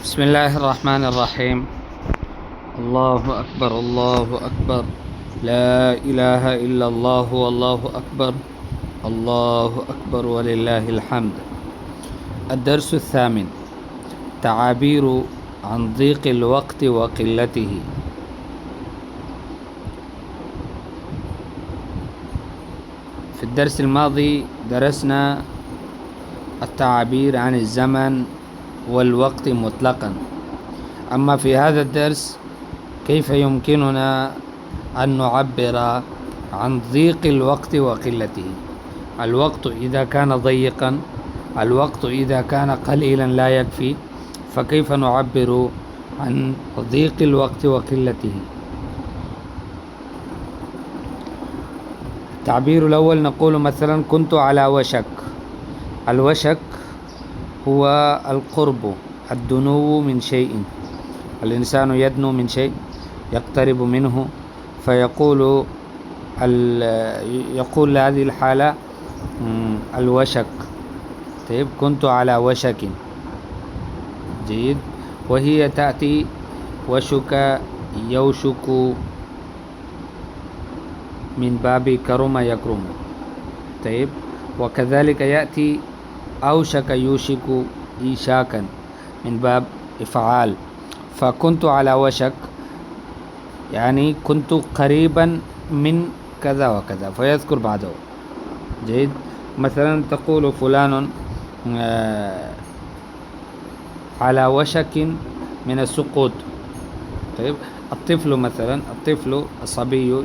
بسم الله الرحمن الرحيم. الله أكبر الله أكبر، لا إله إلا الله والله أكبر، الله أكبر ولله الحمد. الدرس الثامن: تعابير عن ضيق الوقت وقلته. في الدرس الماضي درسنا التعابير عن الزمن والوقت مطلقا. أما في هذا الدرس كيف يمكننا أن نعبر عن ضيق الوقت وقلته. الوقت إذا كان ضيقا، الوقت إذا كان قليلا لا يكفي، فكيف نعبر عن ضيق الوقت وقلته؟ التعبير الأول نقول مثلا كنت على وشك. الوشك هو القرب، الدنو من شيء. الإنسان يدنو من شيء، يقترب منه، فيقول يقول هذه الحالة الوشك. طيب، كنت على وشك. جيد. وهي تأتي وشك، يوشك، من باب كرم يكرم. طيب، وكذلك يأتي أوشك يوشك إيشاكا من باب إفعال. فكنت على وشك يعني كنت قريبا من كذا وكذا، فيذكر بعده. جيد. مثلا تقول فلان على وشك من السقوط. طيب، الطفل مثلا، الطفل الصبي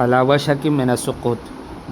على وشك من السقوط،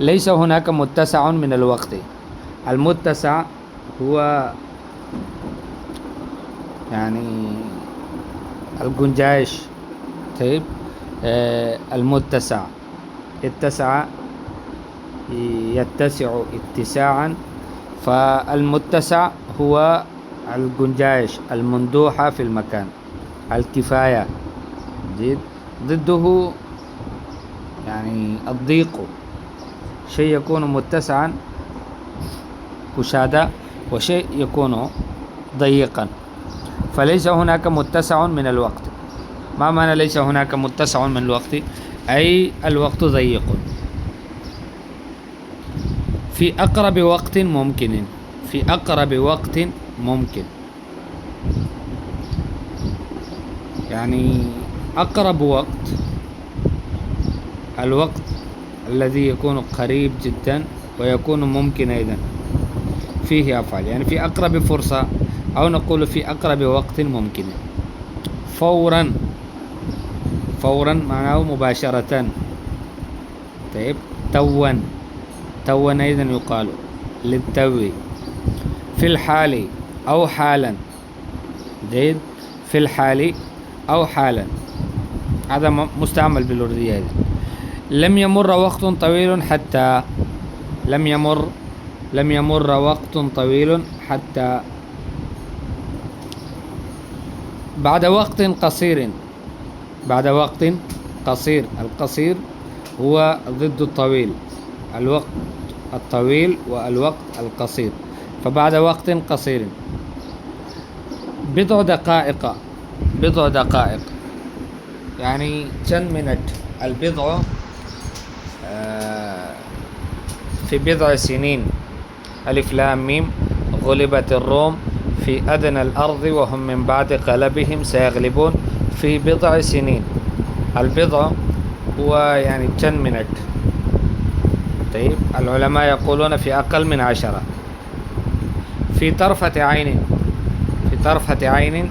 ليس هناك متسع من الوقت. المتسع هو يعني الجنجائش. طيب، المتسع، اتسع يتسع اتساعا، فالمتسع هو الجنجائش المندوحة في المكان، الكفاية. جيد. ضده يعني الضيق، شيء يكون متسعا كشادة، وشيء يكون ضيقا. فليس هناك متسع من الوقت. ما معنى ليس هناك متسع من الوقت؟ أي الوقت ضيق. في أقرب وقت ممكن، في أقرب وقت ممكن، يعني أقرب وقت الوقت الذي يكون قريب جدا ويكون ممكن أيضا، فيه أفعال، يعني في أقرب فرصة، أو نقول في أقرب وقت ممكن. فورا، فورا معناه مباشرة. طيب، توا، توا أيضا يقال للتو. في الحال أو حالا. جيد. في الحال أو حالا، هذا مستعمل بالأردية. لم يمر وقت طويل حتى، لم يمر وقت طويل حتى. بعد وقت قصير، بعد وقت قصير. القصير هو ضد الطويل، الوقت الطويل والوقت القصير. فبعد وقت قصير، بضع دقائق، بضع دقائق يعني 10 minutes. البضع في بضع سنين. ألف لام ميم. غلبت الروم في أدنى الأرض وهم من بعد غلبهم سيغلبون في بضع سنين. البضع هو يعني 10 minutes. طيب، العلماء يقولون في أقل من 10. في طرفة عين، في طرفة عين،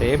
طيب،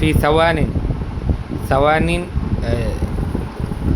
في ثوان، ثوان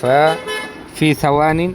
ففي ثوان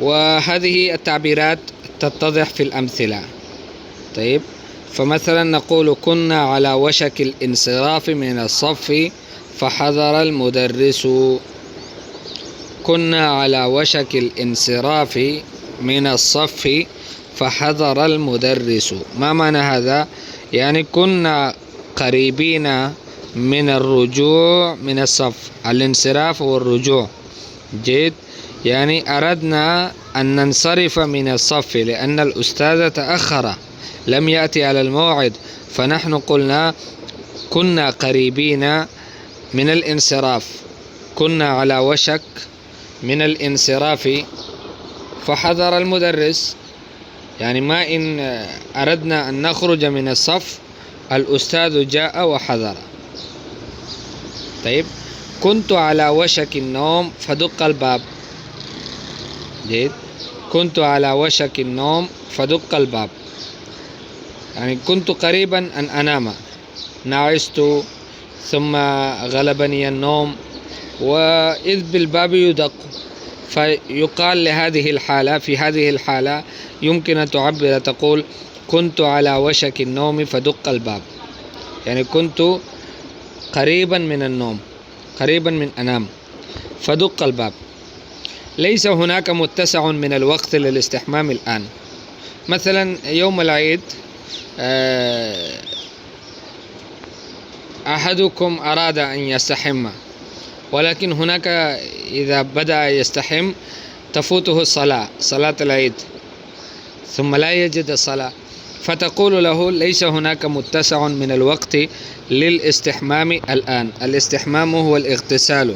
وهذه التعبيرات تتضح في الأمثلة. طيب، فمثلا نقول كنا على وشك الانصراف من الصف فحضر المدرس. كنا على وشك الانصراف من الصف فحضر المدرس. ما معنى هذا؟ يعني كنا قريبين من الرجوع من الصف، الانصراف والرجوع. جيد، يعني أردنا أن ننصرف من الصف لأن الأستاذ تأخر لم يأتي على الموعد، فنحن قلنا كنا قريبين من الانصراف، كنا على وشك من الانصراف فحضر المدرس. يعني ما إن أردنا أن نخرج من الصف الأستاذ جاء وحضر. طيب، كنت على وشك النوم فدق الباب. جيد، كنت على وشك النوم فدق الباب، يعني كنت قريبا أن أنام، نعست ثم غلبني النوم وإذ بالباب يدق، فيقال لهذه الحالة، في هذه الحالة يمكن أن تعبر تقول كنت على وشك النوم فدق الباب، يعني كنت قريبا من النوم، قريبا من أنام فدق الباب. ليس هناك متسع من الوقت للاستحمام الآن. مثلا يوم العيد أحدكم أراد أن يستحم، ولكن هناك إذا بدأ يستحم تفوته الصلاة، صلاة العيد، ثم لا يجد الصلاة، فتقول له ليس هناك متسع من الوقت للاستحمام الآن. الاستحمام هو الاغتسال،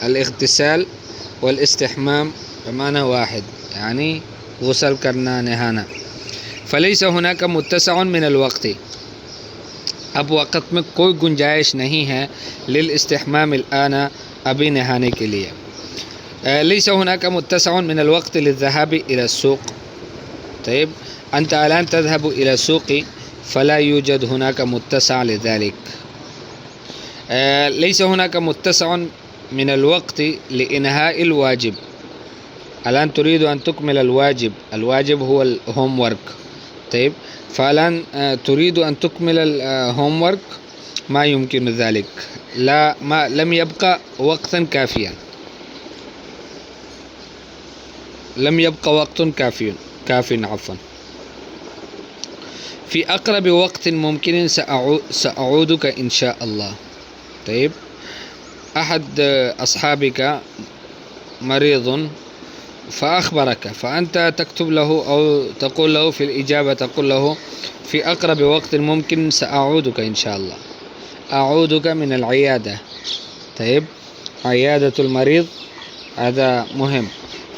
الاغتسال والاستحمام بمعنى واحد، يعني غسل کرنا نہانا. فليس هناك متسع من الوقت، اب وقت میں کوئی گنجائش نہیں ہے للاستحمام الآن، ابھی نہانے کے لیے. ليس هناك متسع من الوقت للذهاب إلى السوق. طيب، أنت الآن تذهب إلى السوق فلا يوجد هناك متسع لذلك. ليس هناك متسع من الوقت لإنهاء الواجب. الآن تريد أن تكمل الواجب، الواجب هو الهوم ورك. طيب، فالآن تريد أن تكمل الهوم ورك، ما يمكن ذلك، لا، ما لم يبقى وقتا كافيا، لم يبقى وقت كاف عفوا. في أقرب وقت ممكن سأعودك إن شاء الله. طيب، أحد أصحابك مريض فأخبرك، فأنت تكتب له أو تقول له في الإجابة، تقول له في أقرب وقت ممكن سأعودك إن شاء الله، أعودك من العيادة. طيب، عيادة المريض هذا مهم،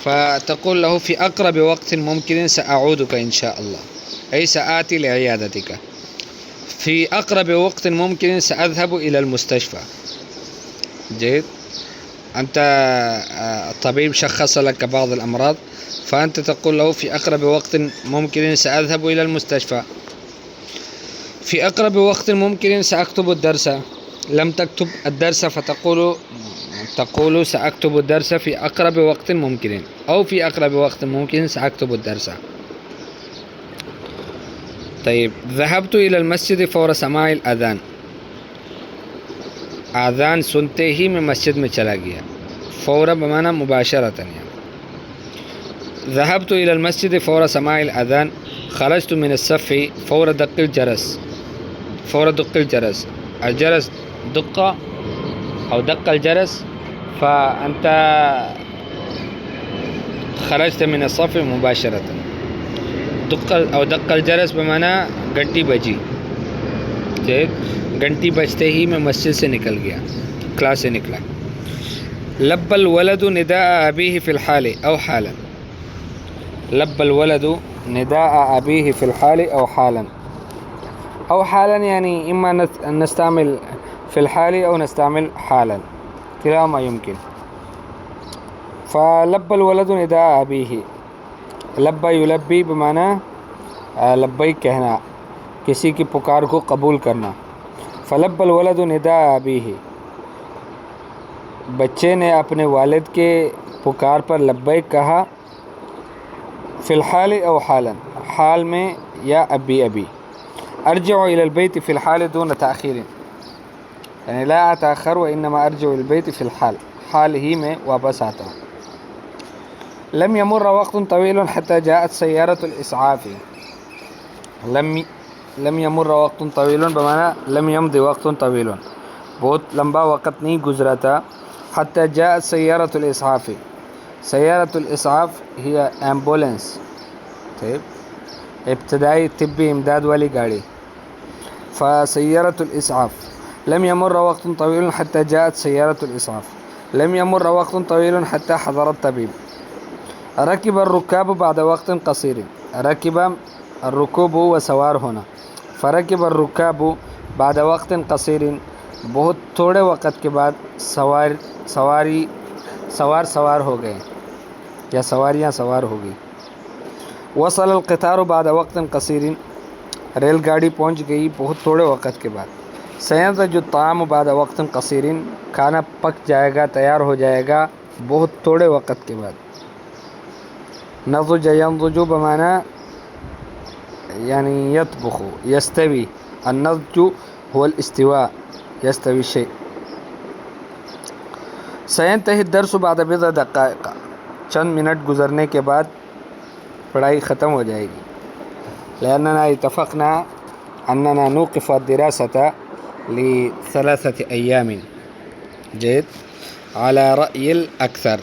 فتقول له في أقرب وقت ممكن سأعودك إن شاء الله، أي سآتي لعيادتك. في أقرب وقت ممكن سأذهب إلى المستشفى. جيد، أنت الطبيب شخص لك بعض الأمراض، فأنت تقول له في أقرب وقت ممكن سأذهب إلى المستشفى. في أقرب وقت ممكن سأكتب الدرس. لم تكتب الدرس فتقول سأكتب الدرس في أقرب وقت ممكن، أو في أقرب وقت ممكن سأكتب الدرس. طيب، ذهبت إلى المسجد فور سماع الأذان. آذان سنتے ہی میں مسجد میں چلا گیا. فورا بمعنی مباشرتاً. ذهبت إلى المسجد فور سماع الأذان. خرجت من الصف فور دق الجرس. فور دق الجرس، الجرس دق أو دق الجرس، فأنت خرجت من الصف مباشرة. دق أو دق الجرس بمعنى گھنٹی بجی. گھنٹی بجتے ہی میں مسجد سے نکل گیا، کلاس سے نکلا. لب الولد نداء أبيه في الحال أو حالا. لب الولد نداء أبيه في الحال أو حالا. أو حالا يعني إما نستعمل في الحال أو نستعمل حالا، كلاهما يمكن. فلب الولد نداء أبيه. لب يلبي بمعنى لبیک کہنا، کسی کی پکار کو قبول کرنا. فلب الولد نداء أبيه. بچے نے اپنے والد کے پکار پر لبیک کہا. فی الحال او حالا، حال میں یا ابھی ابھی. ارجع الى البيت في الحال دون تأخير، یعنی لا اتأخر وانما ارجع الى البيت في الحال، حال ہی میں واپس آتا ہوں. لم يمر وقت طويل حتى جاءت سيارة الإسعاف. لم يمر وقت طويل بمعنى لم يمضي وقت طويل، بہت لمبا وقت نہیں گزرا تھا. حتى جاءت سيارة الإسعاف. سيارة الإسعاف هي أمبولانس، طيب ابتدائي طبي إمداد والی گاڑی. فسيارة الإسعاف لم يمر وقت طويل حتى جاءت سيارة الإسعاف. لم يمر وقت طويل حتى حضر الطبيب. ركب الركاب بعد وقت قصير. ركب الركوب هو سوار ہونا. فركب الركاب بعد وقت قصير، بہت تھوڑے وقت کے بعد سوار ہو گئے یا سواریاں سوار ہو گئی. وصل القطار بعد وقت قصير. ریل گاڑی پہنچ گئی بہت تھوڑے وقت کے بعد. سينضج الطعام بعد وقت قصير. کھانا پک جائے گا، تیار ہو جائے گا بہت تھوڑے وقت کے بعد. نضج ينضج بمعنى يعني يطبخ يستوي. النضج هو الاستواء، يستوي الشيء. سينتهي الدرس بعد بضع دقائق. چند منٹ گزرنے کے بعد پڑھائی ختم ہو جائے گی. لأننا اتفقنا أننا نوقف الدراسة ل3 أيام. جيد، على رأي الأكثر،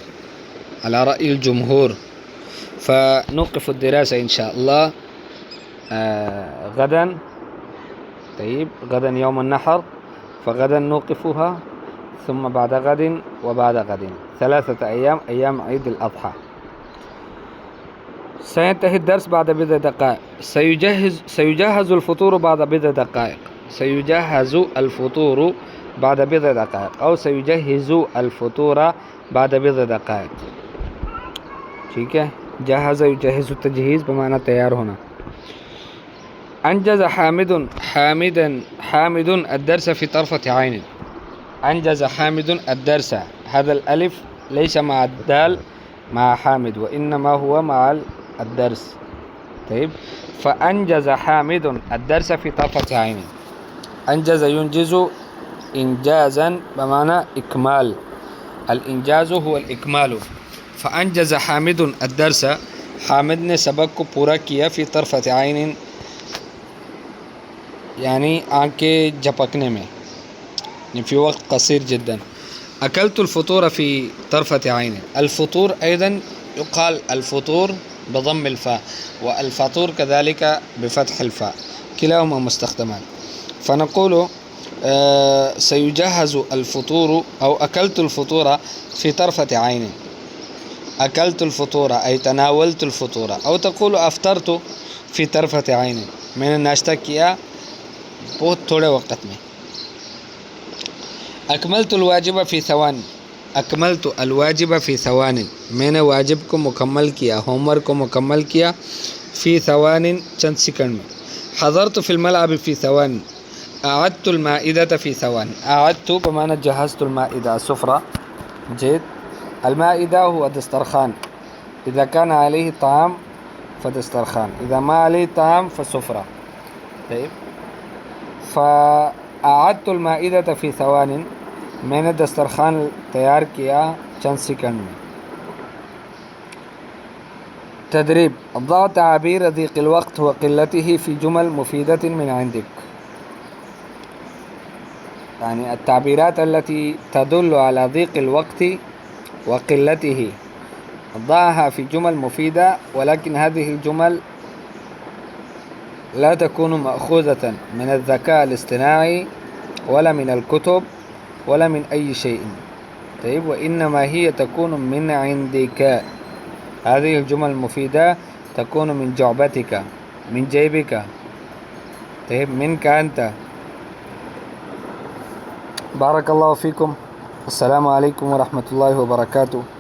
على رأي الجمهور. فنوقف الدراسة إن شاء الله غدا. طيب غدا يوم النحر، فغدا نوقفها، ثم بعد غد وبعد غد 3 أيام، أيام عيد الأضحى. سينتهي الدرس بعد بضع دقائق. سيجهز الفطور بعد بضع دقائق. سيجهز الفطور بعد بضع دقائق أو سيجهز الفطور بعد بضع دقائق. ٹھیک ہے، جہز يجهز التجهيز بمعنى تیار ہونا. أنجز حامد الدرس في طرفة عين. أنجز حامد الدرس. هذا الألف ليس مع الدال مع حامد، وإنما هو مع الدرس. طيب، فأنجز حامد الدرس في طرفة عين. أنجز ينجز إنجازا بمعنى إكمال. الإنجاز هو الإكمال. فأنجز حامد الدرس. حامد نے سبق کو پورا کیا فی طرفة عین، یعنی آنکھیں جھپکنے میں، فی وقت قصير جدا. أكلت الفطور في طرفة عين. الفطور أيضا يقال الفطور بضم الفاء، والفطور كذلك بفتح الفاء، كلاهما مستخدمان. فنقول سيجهز الفطور أو أكلت الفطور في طرفة عين. أكلت الفطور أي تناولت الفطور، أو تقول أفطرت في طرفة عين، میں نے ناشتہ کیا بہت تھوڑے وقت میں. أكملت الواجب في ثوان. أكملت الواجب في ثوان، میں نے واجب کو مکمل کیا، ہوم ورک کو مکمل کیا. في ثوان چند سیکنڈ میں. حضرت في الملعب في ثوان. أعدت المائدة في ثوان. أعدت بمعنى جهزت المائدة، السفرة. جيد. المائدة هو دسترخوان، إذا كان عليه طعام فدسترخوان، إذا ما عليه طعام فسفرة. طيب، فأعدت المائدة في ثوان، میں نے دسترخوان تیار کیا چند سیکنڈ میں. تدریب. ضع تعابير ضيق الوقت وقلته في جمل مفيدة من عندك. يعني التعبيرات التي تدل على ضيق الوقت وقلته ضعها في جمل مفيدة، ولكن هذه الجمل لا تكون مأخوذة من الذكاء الاصطناعي ولا من الكتب ولا من أي شيء. طيب، وإنما هي تكون من عندك. هذه الجمل المفيدة تكون من جعبتك، من جيبك. طيب، منك أنت. بارك الله فيكم. السلام عليكم ورحمة الله وبركاته.